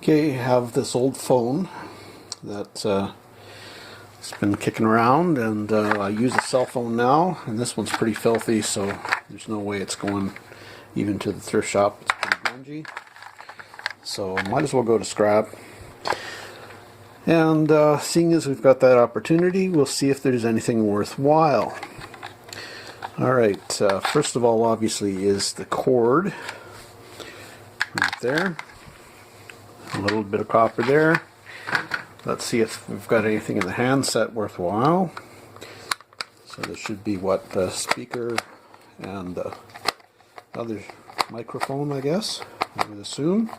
Okay, I have this old phone that it's been kicking around, and I use a cell phone now, and this one's pretty filthy, so there's no way it's going even to the thrift shop. It's pretty grungy, so might as well go to scrap. And seeing as we've got that opportunity, we'll see if there's anything worthwhile. Alright, first of all, obviously, is the cord right there. A little bit of copper there. Let's see if we've got anything in the handset worthwhile. So there should be what, the speaker and other microphone, I guess, I would assume.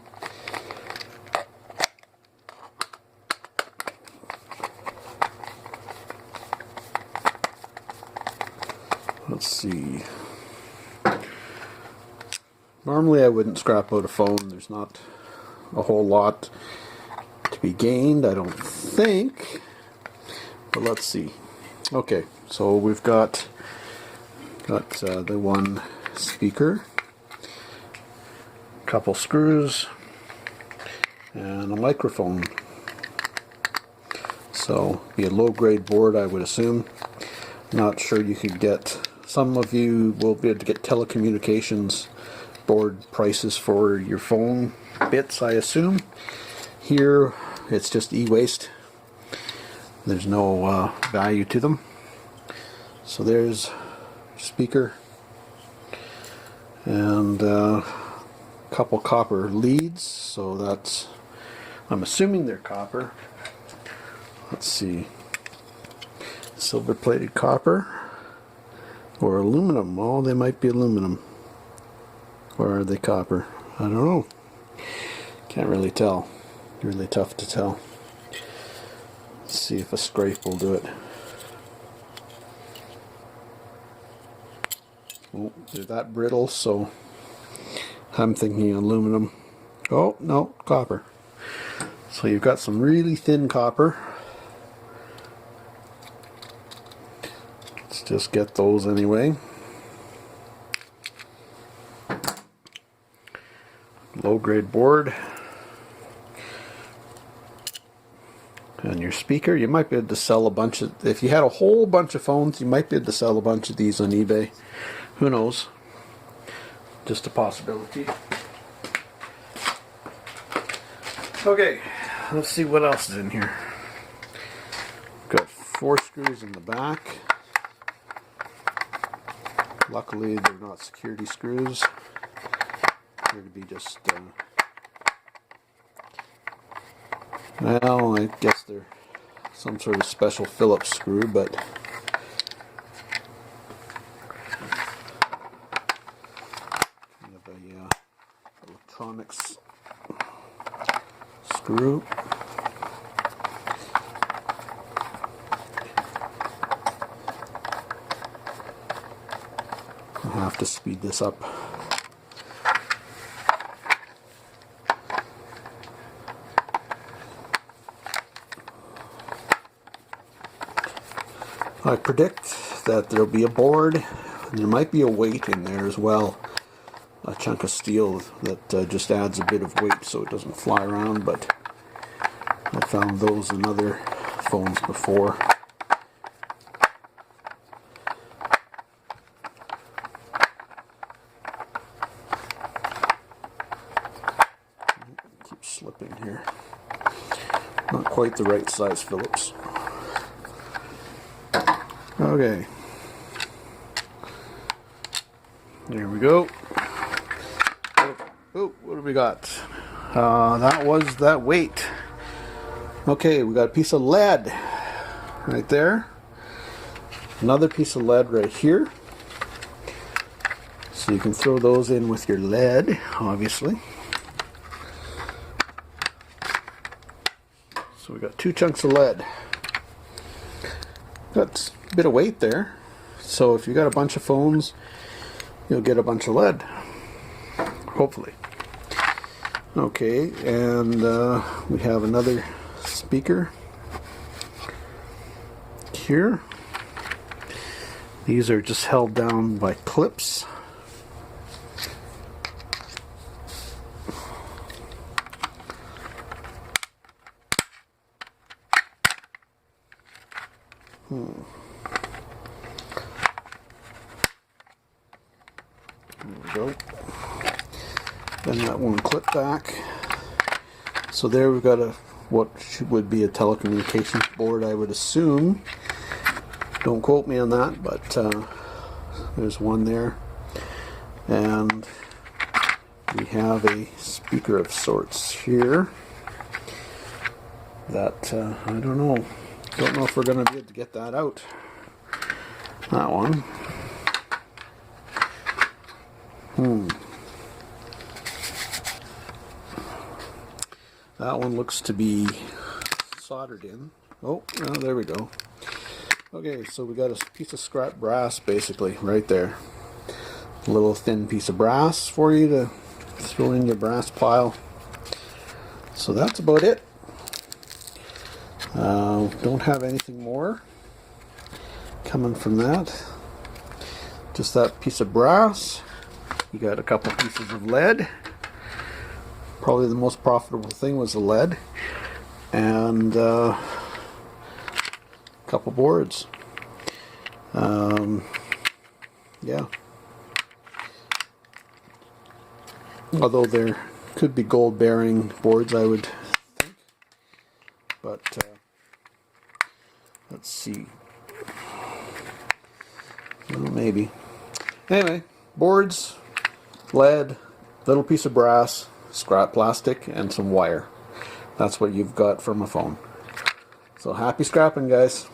Let's see. Normally I wouldn't scrap out a phone. There's not a whole lot to be gained, I don't think. But let's see. Okay, so we've got the one speaker, a couple screws, and a microphone. So be a low-grade board, I would assume. Not sure you could get. Some of you will be able to get telecommunications board prices for your phone bits, I assume. Here it's just e-waste. There's no value to them. So there's speaker and a couple copper leads, so that's, I'm assuming they're copper. Let's see, silver plated copper or aluminum. Oh, they might be aluminum, or are they copper? I don't know, can't really tell. Really tough to tell. Let's see if a scrape will do it. Oh, they're that brittle, so I'm thinking aluminum. Oh, no, copper. So you've got some really thin copper. Let's just get those anyway. Low grade board. And your speaker, you might be able to sell a bunch of, if you had a whole bunch of phones, you might be able to sell a bunch of these on eBay. Who knows? Just a possibility. Okay, let's see what else is in here. Got 4 screws in the back. Luckily they're not security screws. They're to be just well, I guess they're some sort of special Phillips screw, but kind of a electronics screw. I'll have to speed this up. I predict that there'll be a board, and there might be a weight in there as well. A chunk of steel that just adds a bit of weight so it doesn't fly around, but I found those in other phones before. Keep slipping here. Not quite the right size Phillips. Okay, there we go. Oh, what do we got? That was that weight. Okay, we got a piece of lead right there. Another piece of lead right here. So you can throw those in with your lead, obviously. So we got 2 chunks of lead. Got a bit of weight there, so if you got a bunch of phones, you'll get a bunch of lead, hopefully. Okay, and we have another speaker here. These are just held down by clips. go. Then that one clip back. So there we've got what would be a telecommunications board, I would assume. Don't quote me on that, but there's one there. And we have a speaker of sorts here that I don't know if we're going to be able to get that out. That one. That one looks to be soldered in. Oh, there we go. Okay, so we got a piece of scrap brass basically right there. A little thin piece of brass for you to throw in your brass pile. So that's about it. Don't have anything more coming from that. Just that piece of brass. You got a couple pieces of lead. Probably the most profitable thing was the lead. And a couple boards. Yeah. Although there could be gold bearing boards, I would think. But let's see. Well, maybe. Anyway, boards, lead, little piece of brass, scrap plastic, and some wire. That's what you've got from a phone. So happy scrapping, guys.